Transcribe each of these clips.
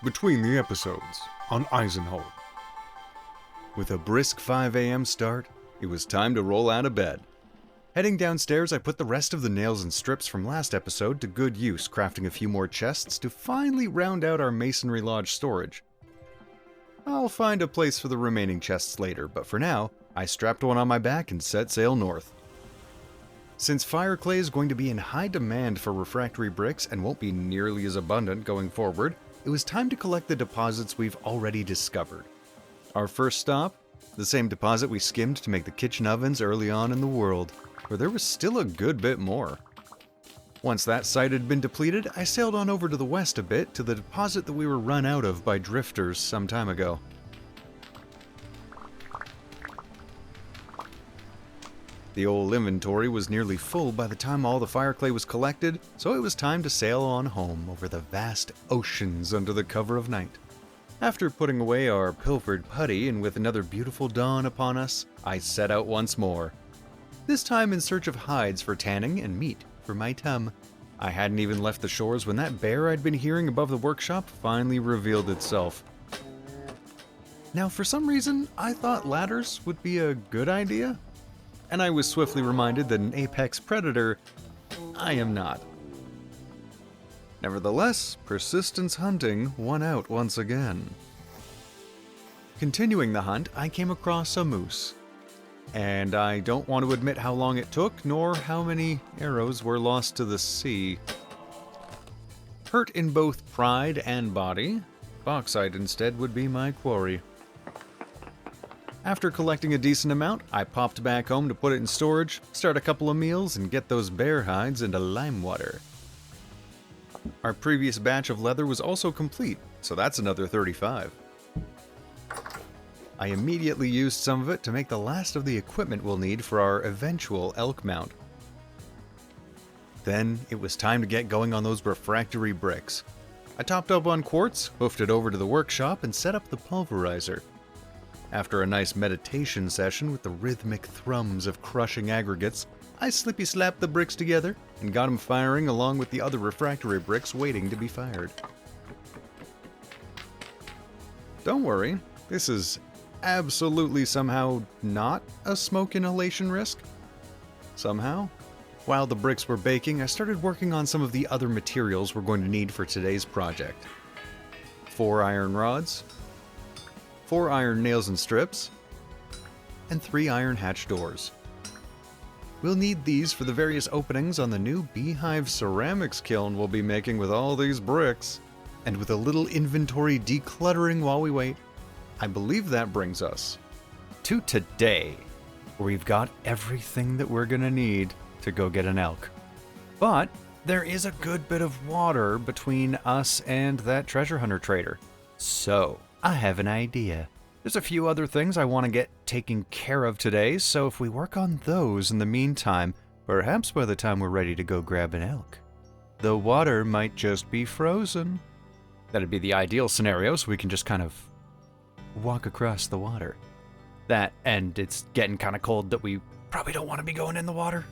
between the episodes on Eisenholm. With a brisk 5 a.m. start, it was time to roll out of bed. Heading downstairs, I put the rest of the nails and strips from last episode to good use, crafting a few more chests to finally round out our masonry lodge storage. I'll find a place for the remaining chests later, but for now, I strapped one on my back and set sail north. Since fire clay is going to be in high demand for refractory bricks and won't be nearly as abundant going forward, it was time to collect the deposits we've already discovered. Our first stop? The same deposit we skimmed to make the kitchen ovens early on in the world, where there was still a good bit more. Once that site had been depleted, I sailed on over to the west a bit to the deposit that we were run out of by drifters some time ago. The old inventory was nearly full by the time all the fire clay was collected, so it was time to sail on home over the vast oceans under the cover of night. After putting away our pilfered putty and with another beautiful dawn upon us, I set out once more. This time in search of hides for tanning and meat for my tum. I hadn't even left the shores when that bear I'd been hearing above the workshop finally revealed itself. Now, for some reason, I thought ladders would be a good idea, and I was swiftly reminded that an apex predator, I am not. Nevertheless, persistence hunting won out once again. Continuing the hunt, I came across a moose. And I don't want to admit how long it took, nor how many arrows were lost to the sea. Hurt in both pride and body, bauxite instead would be my quarry. After collecting a decent amount, I popped back home to put it in storage, start a couple of meals, and get those bear hides into lime water. Our previous batch of leather was also complete, so that's another 35. I immediately used some of it to make the last of the equipment we'll need for our eventual elk mount. Then it was time to get going on those refractory bricks. I topped up on quartz, hoofed it over to the workshop, and set up the pulverizer. After a nice meditation session with the rhythmic thrums of crushing aggregates, I slippy-slapped the bricks together and got them firing along with the other refractory bricks waiting to be fired. Don't worry, this is absolutely somehow not a smoke inhalation risk. Somehow, while the bricks were baking, I started working on some of the other materials we're going to need for today's project. 4 iron rods, 4 iron nails and strips, and 3 iron hatch doors. We'll need these for the various openings on the new Beehive Ceramics Kiln we'll be making with all these bricks. And with a little inventory decluttering while we wait, I believe that brings us to today, where we've got everything that we're gonna need to go get an elk. But there is a good bit of water between us and that treasure hunter trader. So I have an idea. There's a few other things I want to get taken care of today, so if we work on those in the meantime, perhaps by the time we're ready to go grab an elk, the water might just be frozen. That'd be the ideal scenario, so we can just kind of walk across the water. That, and it's getting kind of cold that we probably don't want to be going in the water.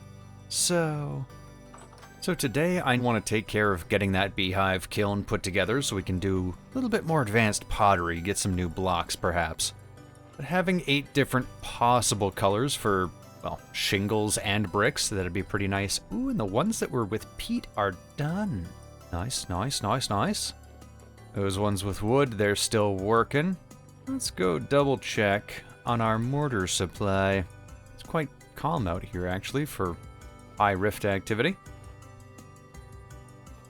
So today I want to take care of getting that beehive kiln put together so we can do a little bit more advanced pottery, get some new blocks perhaps. But having 8 different possible colors for, well, shingles and bricks, that'd be pretty nice. Ooh, and the ones that were with peat are done. Nice, nice, nice, nice. Those ones with wood, they're still working. Let's go double check on our mortar supply. It's quite calm out here actually for high rift activity.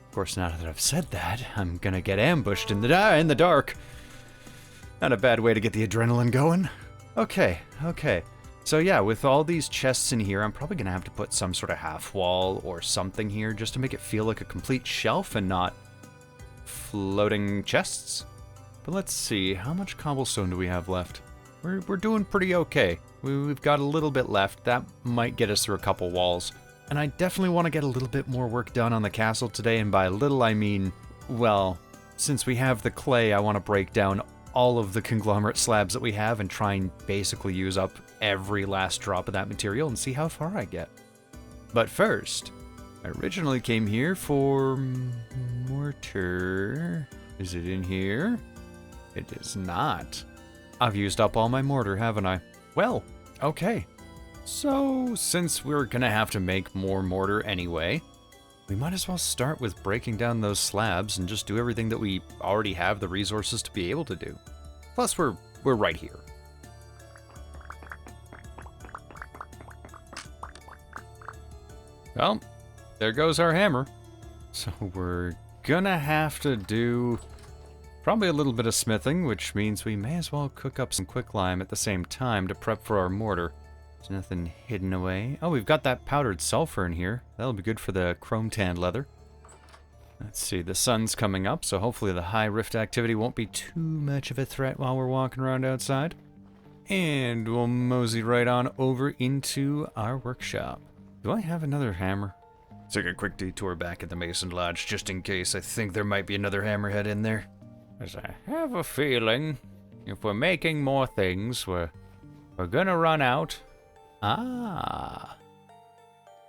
Of course, now that I've said that, I'm gonna get ambushed in the dark. Not a bad way to get the adrenaline going. Okay. So yeah, with all these chests in here, I'm probably gonna have to put some sort of half wall or something here just to make it feel like a complete shelf and not floating chests. But let's see, how much cobblestone do we have left? We're doing pretty okay. We've got a little bit left. That might get us through a couple walls. And I definitely want to get a little bit more work done on the castle today, and by little I mean, well, since we have the clay, I want to break down all of the conglomerate slabs that we have and try and basically use up every last drop of that material and see how far I get. But first, I originally came here for mortar. Is it in here? It is not. I've used up all my mortar, haven't I? Well, okay. So, since we're gonna have to make more mortar anyway, we might as well start with breaking down those slabs and just do everything that we already have the resources to be able to do. Plus, we're right here. Well, there goes our hammer. So we're gonna have to do probably a little bit of smithing, which means we may as well cook up some quicklime at the same time to prep for our mortar. There's nothing hidden away. Oh, we've got that powdered sulfur in here. That'll be good for the chrome tanned leather. Let's see, the sun's coming up, so hopefully the high rift activity won't be too much of a threat while we're walking around outside. And we'll mosey right on over into our workshop. Do I have another hammer? Take a quick detour back at the Mason Lodge, just in case. I think there might be another hammerhead in there. As I have a feeling, if we're making more things, we're gonna run out. Ah.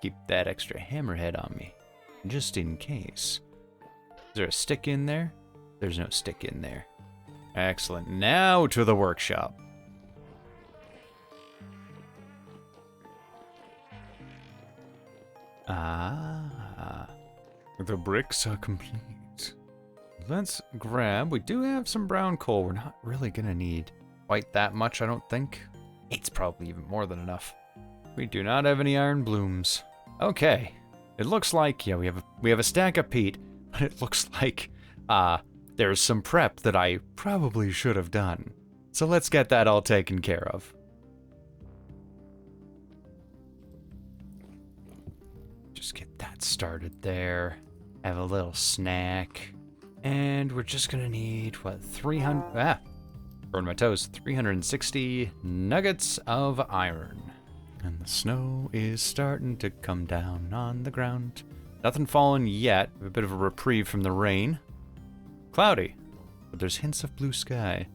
Keep that extra hammerhead on me, just in case. Is there a stick in there? There's no stick in there. Excellent. Now to the workshop. Ah. The bricks are complete. Let's grab... We do have some brown coal. We're not really gonna need quite that much, I don't think. 8's probably even more than enough. We do not have any iron blooms. Okay. It looks like, yeah, we have a stack of peat, but it looks like there's some prep that I probably should have done. So let's get that all taken care of. Just get that started there. Have a little snack. And we're just gonna need, what, 300... burn my toes. 360 nuggets of iron. And the snow is starting to come down on the ground. Nothing fallen yet. A bit of a reprieve from the rain. Cloudy, but there's hints of blue sky.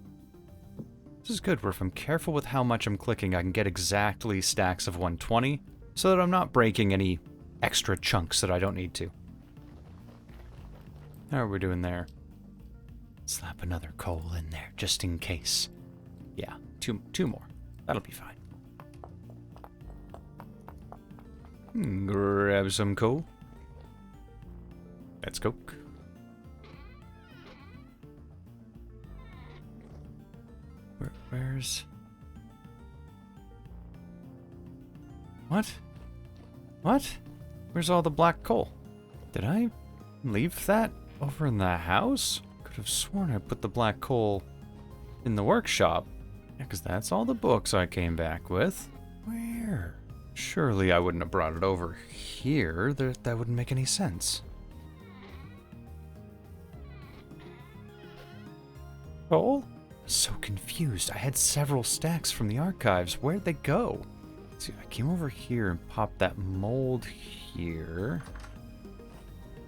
This is good, where if I'm careful with how much I'm clicking, I can get exactly stacks of 120, so that I'm not breaking any extra chunks that I don't need to. How are we doing there? Slap another coal in there, just in case. Yeah, two more. That'll be fine. Grab some coal. Let's cook. Where's... What? What? Where's all the black coal? Did I leave that over in the house? Could have sworn I put the black coal in the workshop. Yeah, because that's all the books I came back with. Where? Surely I wouldn't have brought it over here. That wouldn't make any sense. Coal? So confused. I had several stacks from the archives. Where'd they go? See, I came over here and popped that mold here.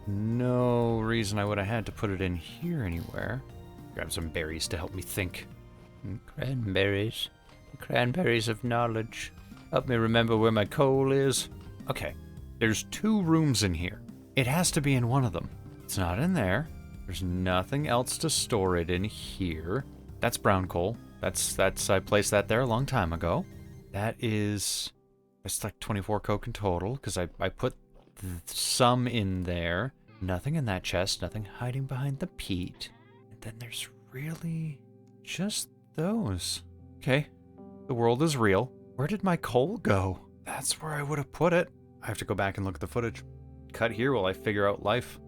No reason I would have had to put it in here anywhere. Grab some berries to help me think. Cranberries. Cranberries of knowledge. Help me remember where my coal is. Okay, there's 2 rooms in here. It has to be in one of them. It's not in there. There's nothing else to store it in here. That's brown coal. That's I placed that there a long time ago. That's like 24 coke in total, because I put some in there. Nothing in that chest, nothing hiding behind the peat. And then there's really just those. Okay, the world is real. Where did my coal go? That's where I would have put it. I have to go back and look at the footage. Cut here while I figure out life.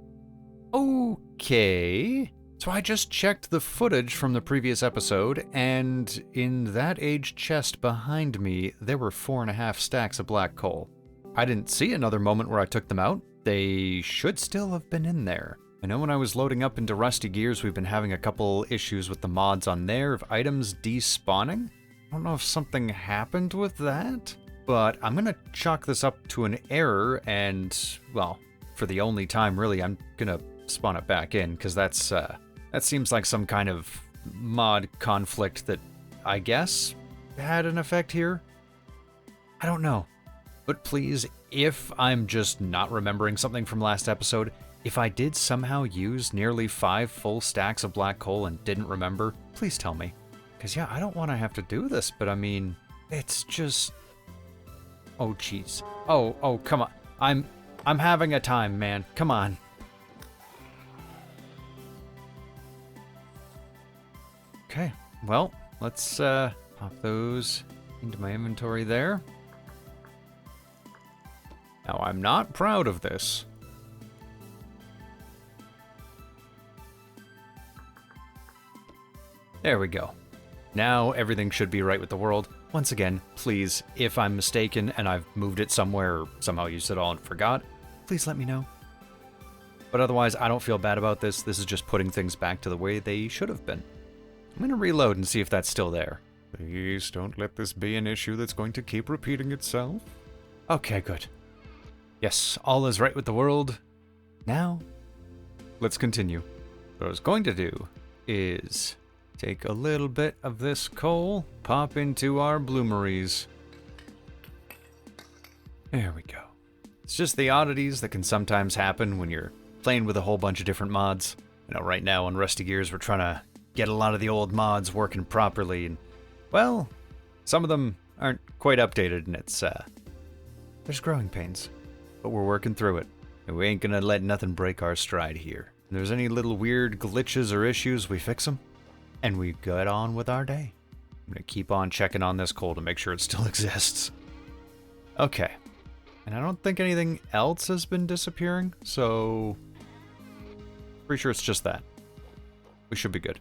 Okay. So I just checked the footage from the previous episode, and in that aged chest behind me, there were 4.5 stacks of black coal. I didn't see another moment where I took them out. They should still have been in there. I know when I was loading up into Rusty Gears, we've been having a couple issues with the mods on there of items despawning. I don't know if something happened with that, but I'm gonna chalk this up to an error, and, well, for the only time really, I'm gonna spawn it back in, because that seems like some kind of mod conflict that, I guess, had an effect here. I don't know. But please, if I'm just not remembering something from last episode, If I did somehow use nearly 5 full stacks of black coal and didn't remember, please tell me. Because, yeah, I don't want to have to do this, but I mean, it's just... Oh, jeez. Oh, come on. I'm having a time, man. Come on. Okay, well, let's pop those into my inventory there. Now, I'm not proud of this. There we go. Now everything should be right with the world. Once again, please, if I'm mistaken and I've moved it somewhere or somehow used it all and forgot, please let me know. But otherwise, I don't feel bad about this. This is just putting things back to the way they should have been. I'm going to reload and see if that's still there. Please don't let this be an issue that's going to keep repeating itself. Okay, good. Yes, all is right with the world. Now, let's continue. What I was going to do is take a little bit of this coal, pop into our bloomeries. There we go. It's just the oddities that can sometimes happen when you're playing with a whole bunch of different mods. You know, right now on Rusty Gears, we're trying to get a lot of the old mods working properly, and, well, some of them aren't quite updated, and it's, there's growing pains. But we're working through it, and we ain't gonna let nothing break our stride here. If there's any little weird glitches or issues, we fix them, and we get on with our day. I'm gonna keep on checking on this coal to make sure it still exists. Okay. And I don't think anything else has been disappearing, so... pretty sure it's just that. We should be good.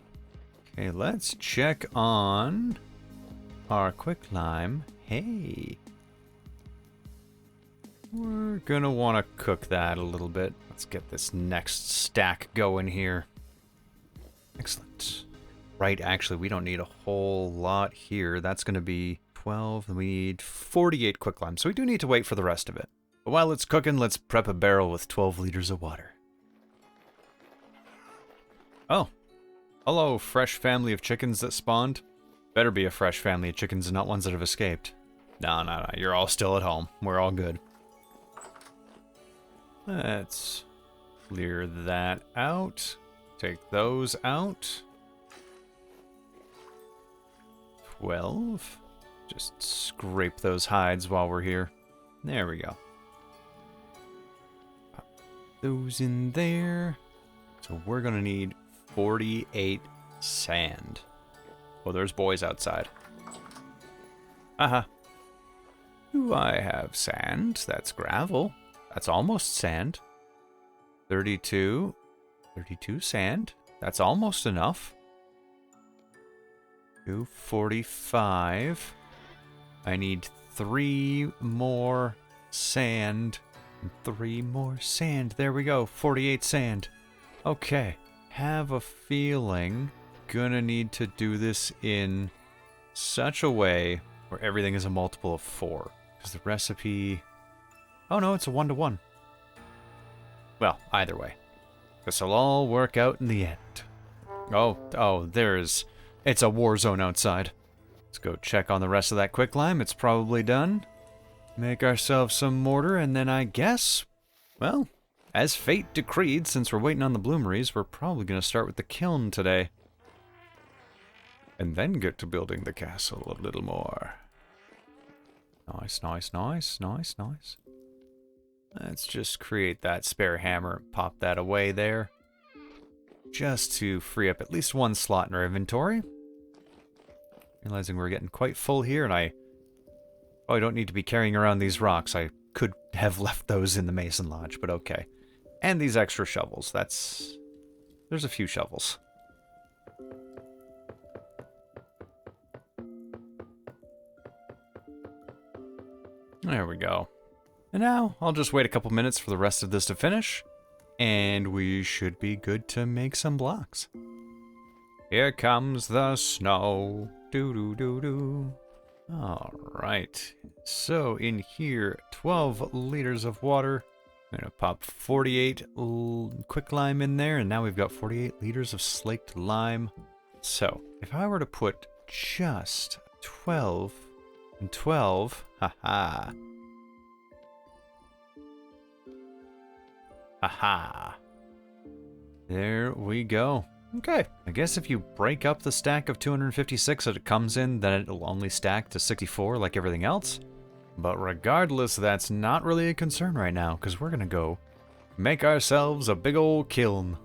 Okay, let's check on our quicklime. Hey. We're gonna want to cook that a little bit. Let's get this next stack going here. Excellent. Right, actually, we don't need a whole lot here. That's gonna be 12, and we need 48 quicklime, so we do need to wait for the rest of it. But while it's cooking, let's prep a barrel with 12 liters of water. Oh. Hello, fresh family of chickens that spawned. Better be a fresh family of chickens and not ones that have escaped. No, you're all still at home. We're all good. Let's clear that out. Take those out. 12. Just scrape those hides while we're here. There we go. Pop those in there. So we're gonna need 48 sand. Oh, there's boys outside. Do I have sand? That's gravel. That's almost sand. 32. 32 sand. That's almost enough. 245. I need 3 more sand. And 3 more sand. There we go. 48 sand. Okay. Have a feeling gonna need to do this in such a way where everything is a multiple of 4. Because the recipe... Oh no, it's a 1-to-1. Well, either way. This'll all work out in the end. Oh, it's a war zone outside. Let's go check on the rest of that quicklime. It's probably done. Make ourselves some mortar, and then I guess, well, as fate decreed, since we're waiting on the bloomeries, we're probably going to start with the kiln today. And then get to building the castle a little more. Nice. Let's just create that spare hammer and pop that away there. Just to free up at least 1 slot in our inventory. Realizing we're getting quite full here, and I don't need to be carrying around these rocks. I could have left those in the Mason Lodge, but okay. And these extra shovels. There's a few shovels. There we go. And now, I'll just wait a couple minutes for the rest of this to finish, and we should be good to make some blocks. Here comes the snow. Doo-doo-doo-doo. Alright. So, in here, 12 liters of water. I'm going to pop 48 quicklime in there, and now we've got 48 liters of slaked lime. So, if I were to put just 12 and 12, haha. Haha. There we go. Okay, I guess if you break up the stack of 256 that it comes in, then it'll only stack to 64 like everything else. But regardless, that's not really a concern right now, because we're gonna go make ourselves a big old kiln.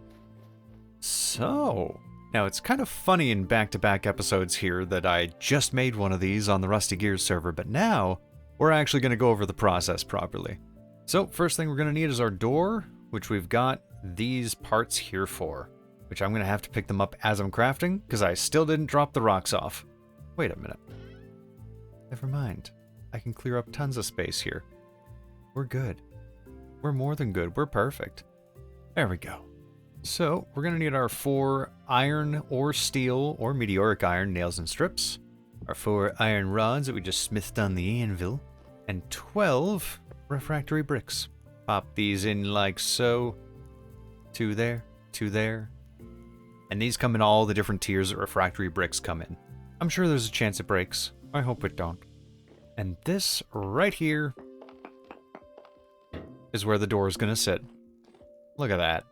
So, now it's kind of funny in back-to-back episodes here that I just made one of these on the Rusty Gears server, but now we're actually gonna go over the process properly. So, first thing we're gonna need is our door, which we've got these parts here for. Which I'm going to have to pick them up as I'm crafting, because I still didn't drop the rocks off. Wait a minute. Never mind. I can clear up tons of space here. We're good. We're more than good. We're perfect. There we go. So, we're going to need our 4 iron or steel or meteoric iron nails and strips, our 4 iron rods that we just smithed on the anvil, and 12 refractory bricks. Pop these in like so. 2 there, 2 there. And these come in all the different tiers that refractory bricks come in. I'm sure there's a chance it breaks. I hope it don't. And this right here is where the door is going to sit. Look at that.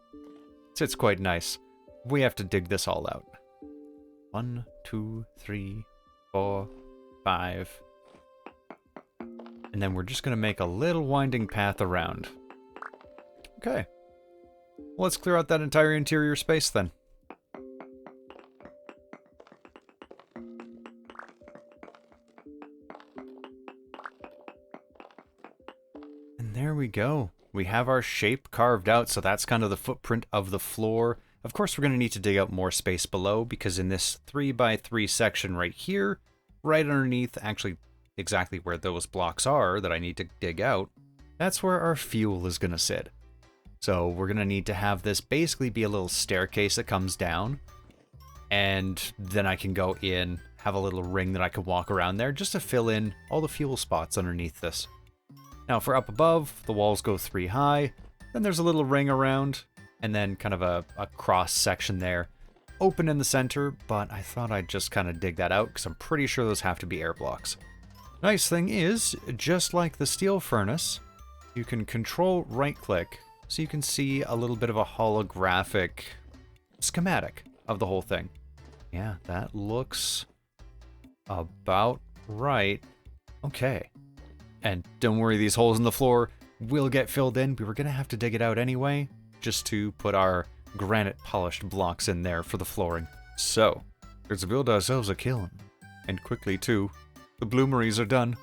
It sits quite nice. We have to dig this all out. 1, 2, 3, 4, 5. And then we're just going to make a little winding path around. Okay. Well, let's clear out that entire interior space then. There we go. We have our shape carved out, so that's kind of the footprint of the floor. Of course, we're going to need to dig out more space below, because in this 3x3 section right here, right underneath, actually exactly where those blocks are that I need to dig out, that's where our fuel is going to sit. So we're going to need to have this basically be a little staircase that comes down, and then I can go in, have a little ring that I can walk around there just to fill in all the fuel spots underneath this. Now for up above, the walls go 3 high, then there's a little ring around, and then kind of a cross section there. Open in the center, but I thought I'd just kind of dig that out, because I'm pretty sure those have to be air blocks. Nice thing is, just like the steel furnace, you can control right-click, so you can see a little bit of a holographic schematic of the whole thing. Yeah, that looks about right. Okay. And don't worry, these holes in the floor will get filled in. We were going to have to dig it out anyway, just to put our granite polished blocks in there for the flooring. So, let's build ourselves a kiln. And quickly, too. The bloomeries are done.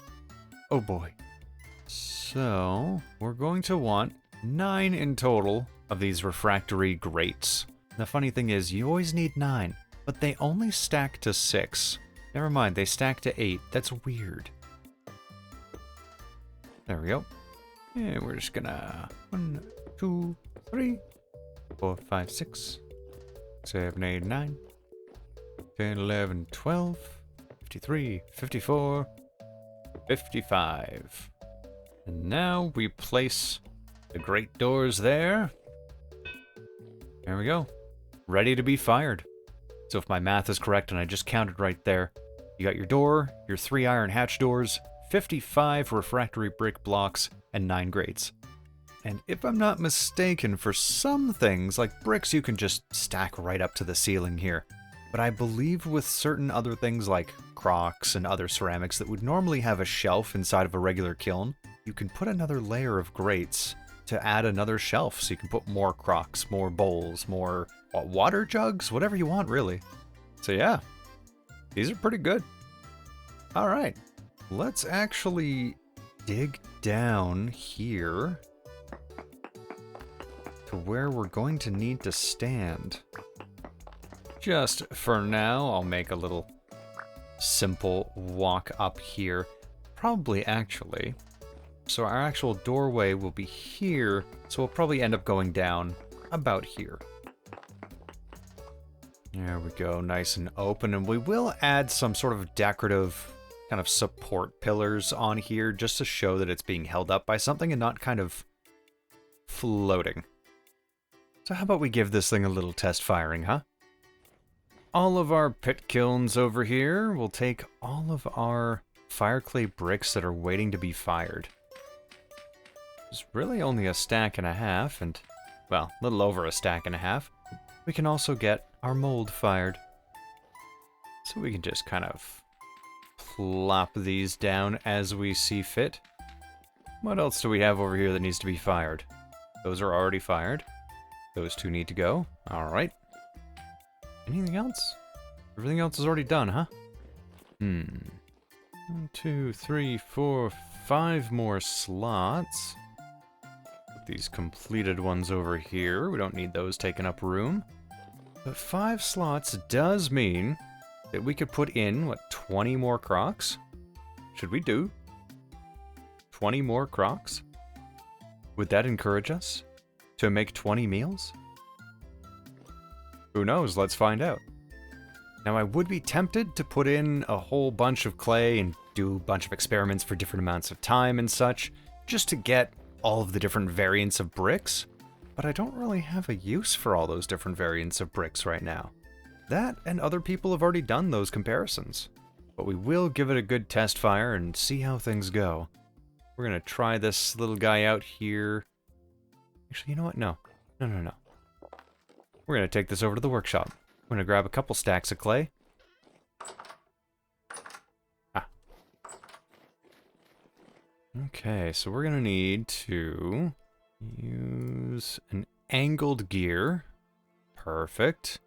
Oh boy. So, we're going to want 9 in total of these refractory grates. The funny thing is, you always need 9, but they only stack to 6. Never mind, they stack to 8. That's weird. There we go. And we're just gonna 1, 2, 3, 4, 5, 6, 7, 8, 9, 10, 11, 12, 53, 54, 55. And now we place the great doors there. There we go. Ready to be fired. So if my math is correct and I just counted right there, you got your door, your 3 iron hatch doors, 55 refractory brick blocks, and 9 grates. And if I'm not mistaken, for some things, like bricks, you can just stack right up to the ceiling here. But I believe with certain other things like crocs and other ceramics that would normally have a shelf inside of a regular kiln, you can put another layer of grates to add another shelf, so you can put more crocs, more bowls, more water jugs, whatever you want, really. So yeah, these are pretty good. All right. Let's actually dig down here to where we're going to need to stand. Just for now, I'll make a little simple walk up here. Probably, actually. So our actual doorway will be here, so we'll probably end up going down about here. There we go, nice and open. And we will add some sort of decorative kind of support pillars on here just to show that it's being held up by something and not kind of floating. So how about we give this thing a little test firing, huh? All of our pit kilns over here will take all of our fireclay bricks that are waiting to be fired. It's really only a stack and a half, and, well, a little over a stack and a half. we can also get our mold fired. So we can just kind of plop these down as we see fit. What else do we have over here that needs to be fired? Those are already fired. Those two need to go. Alright. Anything else? Everything else is already done, huh? 1, 2, 3, 4, 5 more slots. Put these completed ones over here. We don't need those taking up room. But 5 slots does mean that we could put in, what, 20 more crocs? Should we do 20 more crocs? Would that encourage us to make 20 meals? Who knows? Let's find out. Now, I would be tempted to put in a whole bunch of clay and do a bunch of experiments for different amounts of time and such, just to get all of the different variants of bricks, but I don't really have a use for all those different variants of bricks right now. That and other people have already done those comparisons, but we will give it a good test fire and see how things go. We're going to try this little guy out here. Actually, you know what? No. No. We're going to take this over to the workshop. I'm going to grab a couple stacks of clay. Okay, so we're going to need to use an angled gear. Perfect.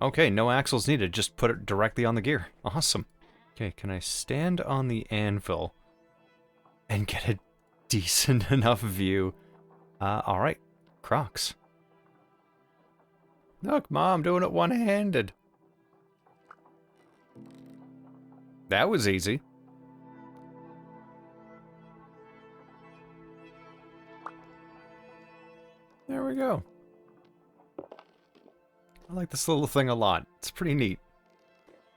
Okay, no axles needed, just put it directly on the gear. Awesome. Okay, can I stand on the anvil and get a decent enough view? Alright, crocs. Look, Mom, doing it one-handed. That was easy. There we go. I like this little thing a lot. It's pretty neat.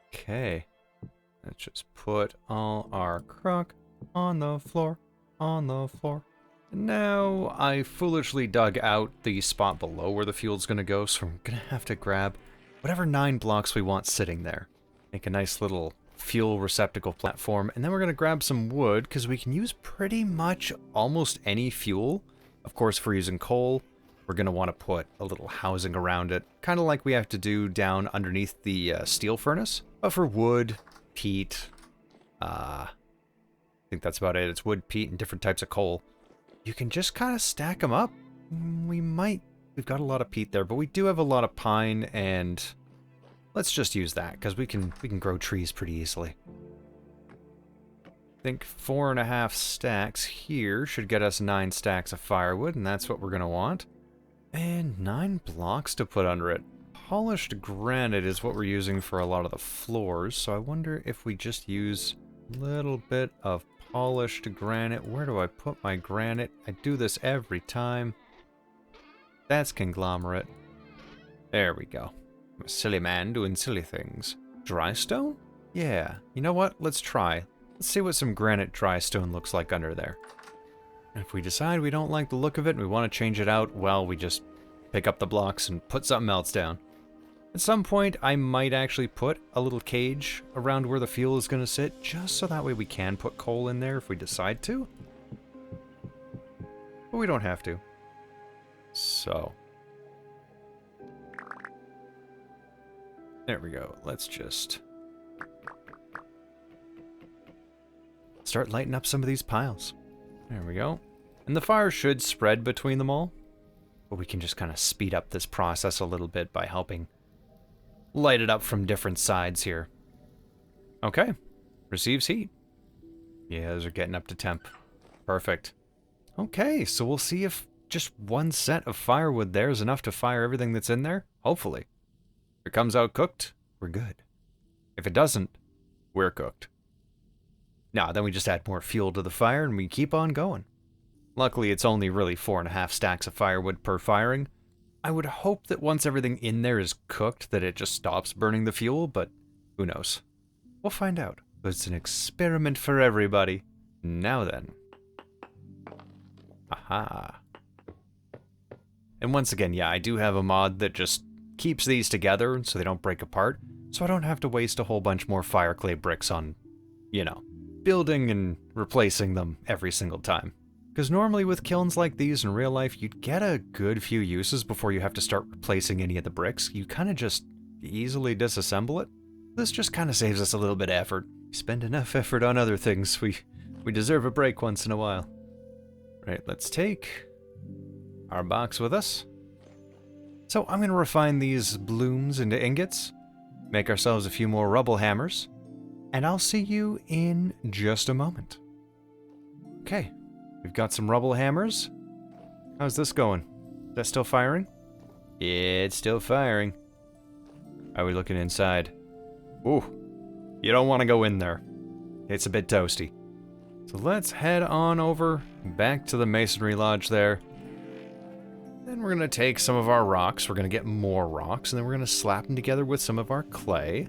Okay. Let's just put all our croc on the floor. And now I foolishly dug out the spot below where the fuel's gonna go, so I'm gonna have to grab whatever 9 blocks we want sitting there. Make a nice little fuel receptacle platform, and then we're gonna grab some wood, because we can use pretty much almost any fuel. Of course, if we're using coal, we're going to want to put a little housing around it, kind of like we have to do down underneath the steel furnace. But for wood, peat, I think that's about it. It's wood, peat, and different types of coal. You can just kind of stack them up. We've got a lot of peat there, but we do have a lot of pine, and let's just use that, because we can grow trees pretty easily. I think 4.5 stacks here should get us 9 stacks of firewood, and that's what we're going to want. And 9 blocks to put under it. Polished granite is what we're using for a lot of the floors, so I wonder if we just use a little bit of polished granite. Where do I put my granite? I do this every time. That's conglomerate. There we go. I'm a silly man doing silly things. Dry stone? Yeah. You know what? Let's try. Let's see what some granite dry stone looks like under there. If we decide we don't like the look of it and we want to change it out, well, we just pick up the blocks and put something else down. At some point, I might actually put a little cage around where the fuel is going to sit, just so that way we can put coal in there if we decide to. But we don't have to. So. There we go. Let's just start lighting up some of these piles. There we go. And the fire should spread between them all. But we can just kind of speed up this process a little bit by helping light it up from different sides here. Okay. Receives heat. Yeah, those are getting up to temp. Perfect. Okay, so we'll see if just one set of firewood there is enough to fire everything that's in there. Hopefully. If it comes out cooked, we're good. If it doesn't, we're cooked. Now, then we just add more fuel to the fire and we keep on going. Luckily, it's only really 4.5 stacks of firewood per firing. I would hope that once everything in there is cooked that it just stops burning the fuel, but who knows? We'll find out. It's an experiment for everybody. Now then. Aha. And once again, yeah, I do have a mod that just keeps these together so they don't break apart, so I don't have to waste a whole bunch more fire clay bricks on, you know, building and replacing them every single time. Because normally with kilns like these in real life, you'd get a good few uses before you have to start replacing any of the bricks. You kind of just easily disassemble it. This just kind of saves us a little bit of effort. We spend enough effort on other things. We deserve a break once in a while. Right, let's take our box with us. So I'm going to refine these blooms into ingots, make ourselves a few more rubble hammers, and I'll see you in just a moment. Okay, we've got some rubble hammers. How's this going? Is that still firing? It's still firing. Are we looking inside? Ooh, you don't want to go in there. It's a bit toasty. So let's head on over back to the masonry lodge there. Then we're going to take some of our rocks. We're going to get more rocks, and then we're going to slap them together with some of our clay.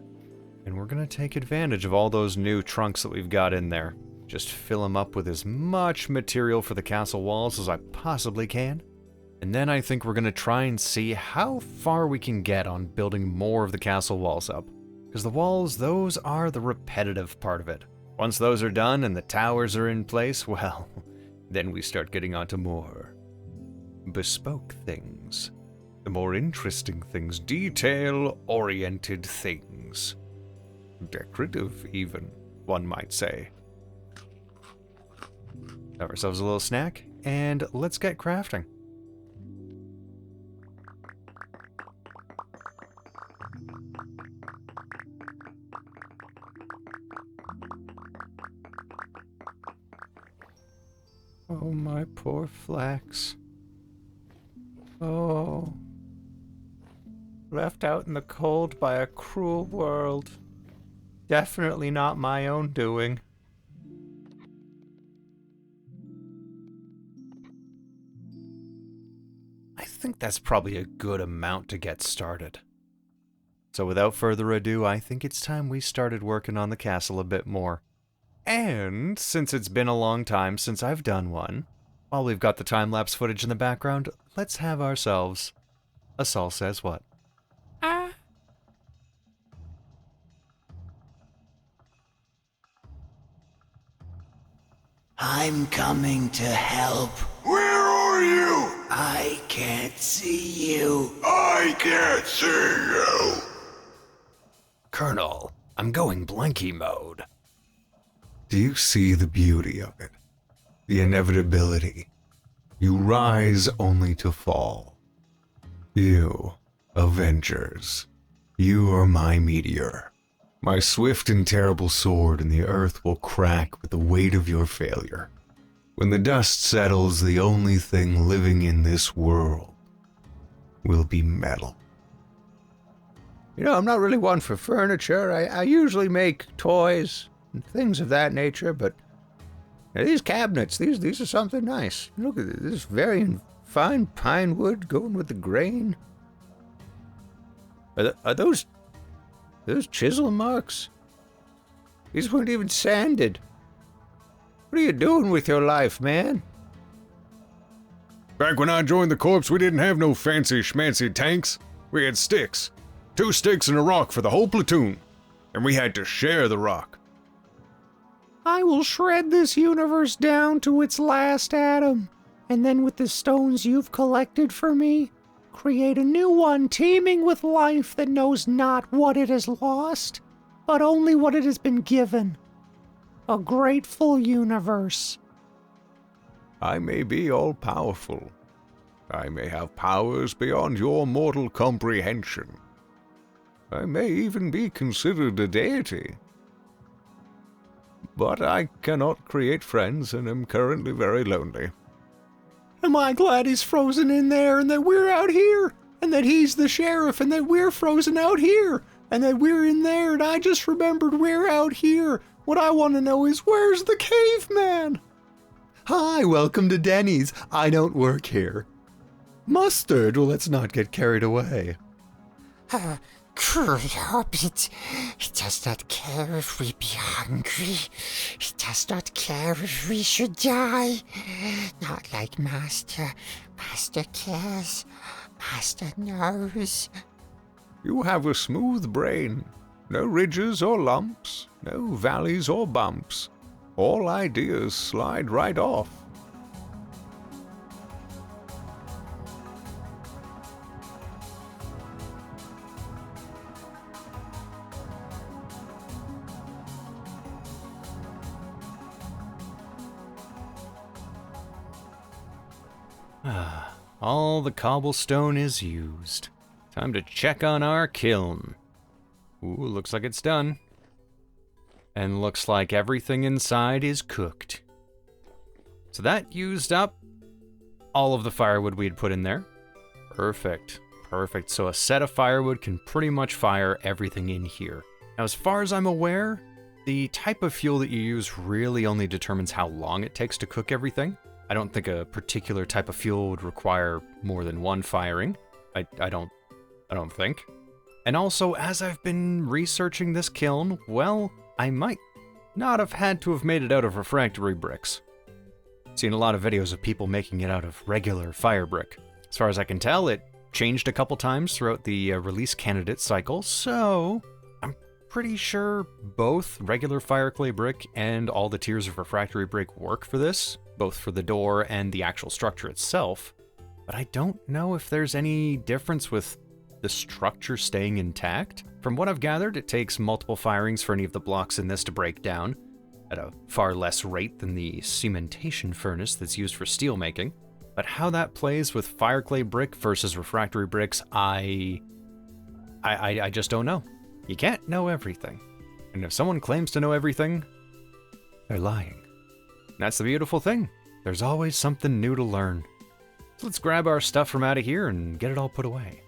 And we're going to take advantage of all those new trunks that we've got in there. Just fill them up with as much material for the castle walls as I possibly can. And then I think we're going to try and see how far we can get on building more of the castle walls up. Because the walls, those are the repetitive part of it. Once those are done and the towers are in place, well, then we start getting onto more bespoke things. The more interesting things, detail-oriented things. Decorative, even, one might say. Have ourselves a little snack, and let's get crafting. Oh, my poor flax. Oh. Left out in the cold by a cruel world. Definitely not my own doing. I think that's probably a good amount to get started. So without further ado, I think it's time we started working on the castle a bit more. And since it's been a long time since I've done one, while we've got the time-lapse footage in the background, let's have ourselves a Sol Says What. I'm coming to help. Where are you? I can't see you. I can't see you. Colonel, I'm going blanky mode. Do you see the beauty of it? The inevitability. You rise only to fall. You, Avengers. You are my meteor. My swift and terrible sword in the earth will crack with the weight of your failure. When the dust settles, the only thing living in this world will be metal. You know, I'm not really one for furniture. I usually make toys and things of that nature, but these cabinets, these are something nice. Look at this very fine pine wood going with the grain. Are those chisel marks? These weren't even sanded. What are you doing with your life, man? Back when I joined the corps, we didn't have no fancy schmancy tanks. We had sticks. 2 sticks and a rock for the whole platoon. And we had to share the rock. I will shred this universe down to its last atom, and then with the stones you've collected for me, create a new one teeming with life that knows not what it has lost, but only what it has been given. A grateful universe. I may be all-powerful. I may have powers beyond your mortal comprehension. I may even be considered a deity. But I cannot create friends and am currently very lonely. Am I glad he's frozen in there and that we're out here? And that he's the sheriff and that we're frozen out here? And that we're in there and I just remembered we're out here? What I want to know is, where's the caveman? Hi, welcome to Denny's. I don't work here. Mustard, well, let's not get carried away. Hobbit, he does not care if we be hungry. He does not care if we should die. Not like Master. Master cares. Master knows. You have a smooth brain. No ridges or lumps. No valleys or bumps. All ideas slide right off. All the cobblestone is used. Time to check on our kiln. Ooh, looks like it's done. And looks like everything inside is cooked. So that used up all of the firewood we'd put in there. Perfect. Perfect. So a set of firewood can pretty much fire everything in here. Now, as far as I'm aware, the type of fuel that you use really only determines how long it takes to cook everything. I don't think a particular type of fuel would require more than one firing. I don't think. And also, as I've been researching this kiln, well, I might not have had to have made it out of refractory bricks. Seen a lot of videos of people making it out of regular fire brick. As far as I can tell, it changed a couple times throughout the release candidate cycle, so I'm pretty sure both regular fire clay brick and all the tiers of refractory brick work for this, both for the door and the actual structure itself. But I don't know if there's any difference with the structure staying intact. From what I've gathered, it takes multiple firings for any of the blocks in this to break down, at a far less rate than the cementation furnace that's used for steel making. But how that plays with fire clay brick versus refractory bricks, I just don't know. You can't know everything. And if someone claims to know everything, they're lying. And that's the beautiful thing. There's always something new to learn. So let's grab our stuff from out of here and get it all put away.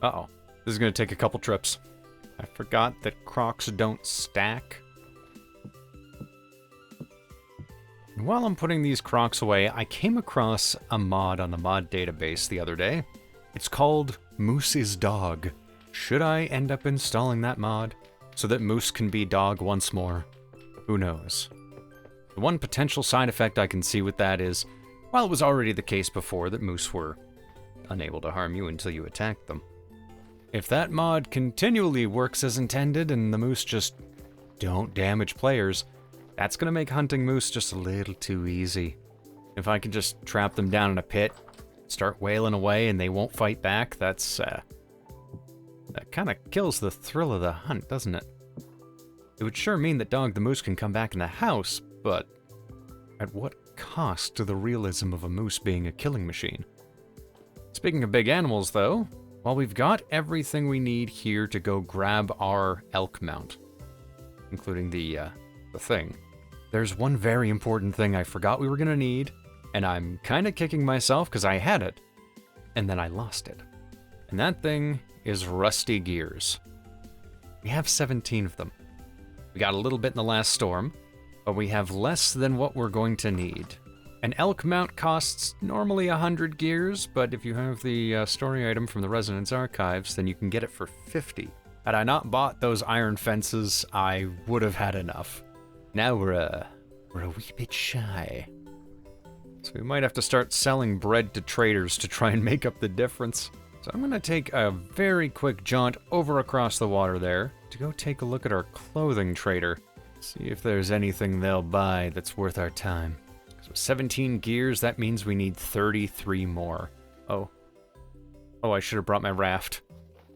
Uh-oh. This is going to take a couple trips. I forgot that crocs don't stack. And while I'm putting these crocs away, I came across a mod on the mod database the other day. It's called Moose is Dog. Should I end up installing that mod so that Moose can be dog once more? Who knows? The one potential side effect I can see with that is, while it was already the case before that Moose were unable to harm you until you attacked them, if that mod continually works as intended and the moose just don't damage players, that's going to make hunting moose just a little too easy. If I can just trap them down in a pit, start wailing away and they won't fight back, that kind of kills the thrill of the hunt, doesn't it? It would sure mean that Dog the Moose can come back in the house, but at what cost to the realism of a moose being a killing machine? Speaking of big animals, though, well, we've got everything we need here to go grab our elk mount, including the thing. There's one very important thing I forgot we were going to need, and I'm kind of kicking myself because I had it, and then I lost it. And that thing is rusty gears. We have 17 of them. We got a little bit in the last storm, but we have less than what we're going to need. An elk mount costs normally 100 gears, but if you have the story item from the Resonance Archives, then you can get it for 50. Had I not bought those iron fences, I would have had enough. Now we're a wee bit shy. So we might have to start selling bread to traders to try and make up the difference. So I'm going to take a very quick jaunt over across the water there to go take a look at our clothing trader. See if there's anything they'll buy that's worth our time. So 17 gears, that means we need 33 more. Oh, I should have brought my raft.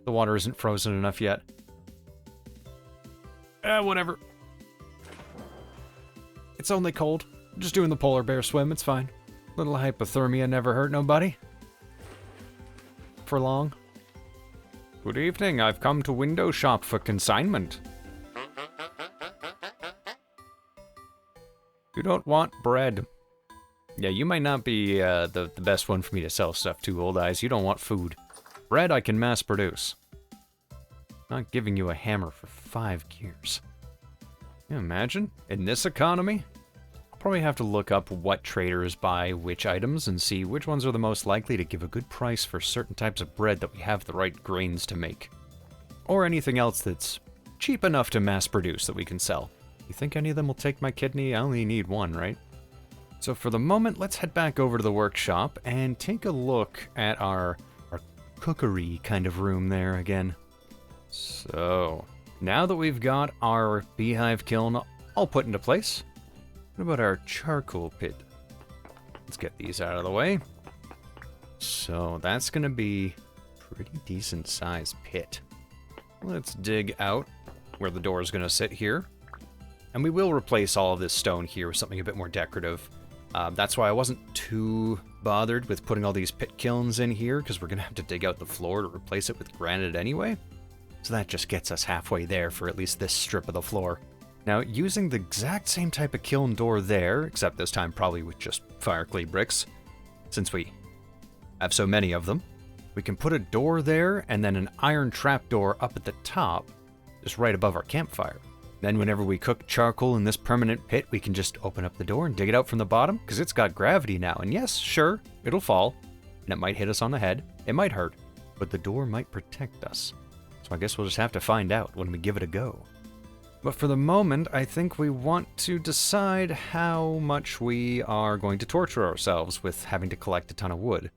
The water isn't frozen enough yet. Whatever. It's only cold. I'm just doing the polar bear swim, it's fine. Little hypothermia never hurt nobody. For long. Good evening, I've come to window shop for consignment. You don't want bread. Yeah, you might not be the best one for me to sell stuff to, Old Eyes. You don't want food. Bread I can mass produce. Not giving you a hammer for 5 gears. Can you imagine? In this economy? I'll probably have to look up what traders buy which items and see which ones are the most likely to give a good price for certain types of bread that we have the right grains to make. Or anything else that's cheap enough to mass produce that we can sell. You think any of them will take my kidney? I only need one, right? So for the moment, let's head back over to the workshop and take a look at our cookery kind of room there again. So, now that we've got our beehive kiln all put into place, what about our charcoal pit? Let's get these out of the way. So that's going to be a pretty decent sized pit. Let's dig out where the door is going to sit here. And we will replace all of this stone here with something a bit more decorative. That's why I wasn't too bothered with putting all these pit kilns in here, because we're going to have to dig out the floor to replace it with granite anyway. So that just gets us halfway there for at least this strip of the floor. Now, using the exact same type of kiln door there, except this time probably with just fire clay bricks, since we have so many of them, we can put a door there and then an iron trapdoor up at the top, just right above our campfire. Then whenever we cook charcoal in this permanent pit, we can just open up the door and dig it out from the bottom, because it's got gravity now. And yes, sure, it'll fall, and it might hit us on the head, it might hurt, but the door might protect us. So I guess we'll just have to find out when we give it a go. But for the moment, I think we want to decide how much we are going to torture ourselves with having to collect a ton of wood.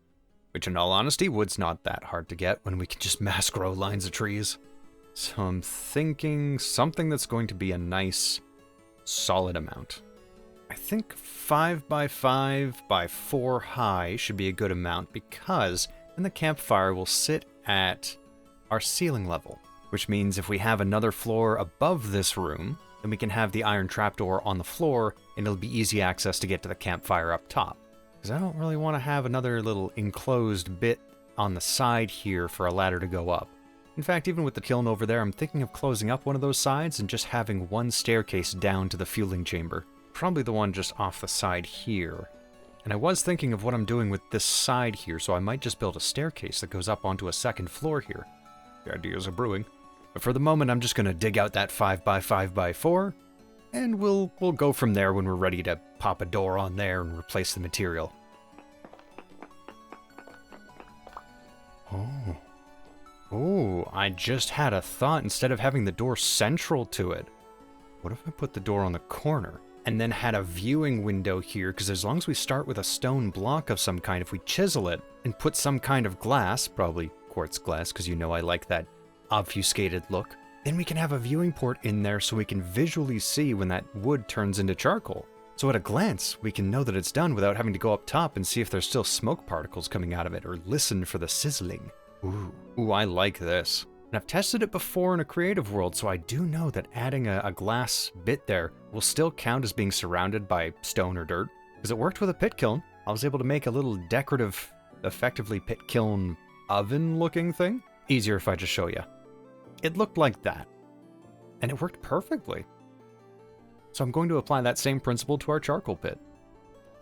Which, in all honesty, wood's not that hard to get when we can just mass grow lines of trees. So I'm thinking something that's going to be a nice, solid amount. I think 5 by 5 by 4 high should be a good amount, because then the campfire will sit at our ceiling level. Which means if we have another floor above this room, then we can have the iron trapdoor on the floor, and it'll be easy access to get to the campfire up top. Because I don't really want to have another little enclosed bit on the side here for a ladder to go up. In fact, even with the kiln over there, I'm thinking of closing up one of those sides and just having one staircase down to the fueling chamber. Probably the one just off the side here. And I was thinking of what I'm doing with this side here, so I might just build a staircase that goes up onto a second floor here. The ideas are brewing. But for the moment, I'm just going to dig out that 5 by 5 by 4, and we'll go from there when we're ready to pop a door on there and replace the material. Oh, I just had a thought. Instead of having the door central to it, what if I put the door on the corner and then had a viewing window here? Because as long as we start with a stone block of some kind, if we chisel it and put some kind of glass, probably quartz glass, because you know I like that obfuscated look, then we can have a viewing port in there so we can visually see when that wood turns into charcoal. So at a glance, we can know that it's done without having to go up top and see if there's still smoke particles coming out of it, or listen for the sizzling. Ooh, I like this. And I've tested it before in a creative world, so I do know that adding a glass bit there will still count as being surrounded by stone or dirt. Because it worked with a pit kiln. I was able to make a little decorative, effectively pit kiln oven-looking thing. Easier if I just show you. It looked like that. And it worked perfectly. So I'm going to apply that same principle to our charcoal pit.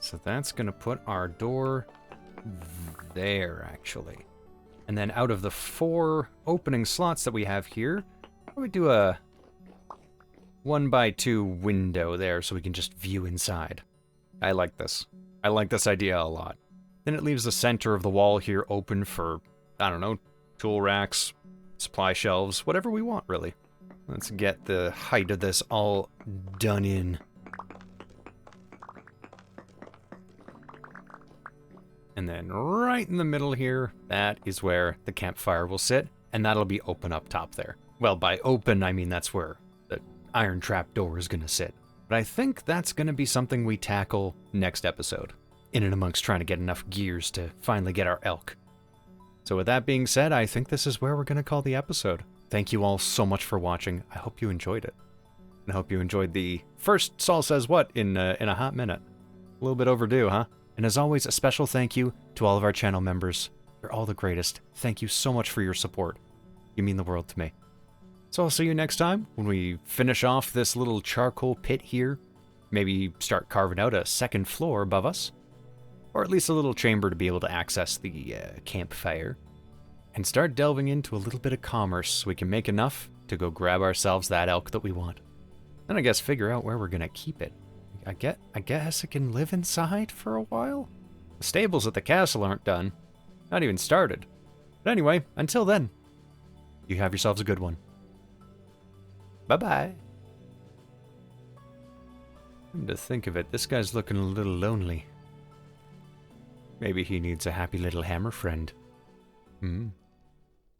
So that's going to put our door there, actually. And then out of the 4 opening slots that we have here, we do a 1 by 2 window there so we can just view inside. I like this. I like this idea a lot. Then it leaves the center of the wall here open for, I don't know, tool racks, supply shelves, whatever we want, really. Let's get the height of this all done in. And then right in the middle here, that is where the campfire will sit, and that'll be open up top there. Well, by open, I mean that's where the iron trap door is going to sit. But I think that's going to be something we tackle next episode, in and amongst trying to get enough gears to finally get our elk. So with that being said, I think this is where we're going to call the episode. Thank you all so much for watching. I hope you enjoyed it. And I hope you enjoyed the first Sol Says What in a hot minute. A little bit overdue, huh? And as always, a special thank you to all of our channel members. You're all the greatest. Thank you so much for your support. You mean the world to me. So I'll see you next time when we finish off this little charcoal pit here. Maybe start carving out a second floor above us. Or at least a little chamber to be able to access the campfire. And start delving into a little bit of commerce so we can make enough to go grab ourselves that elk that we want. Then I guess figure out where we're going to keep it. I guess it can live inside for a while? The stables at the castle aren't done. Not even started. But anyway, until then, you have yourselves a good one. Bye-bye. Come to think of it, this guy's looking a little lonely. Maybe he needs a happy little hammer friend.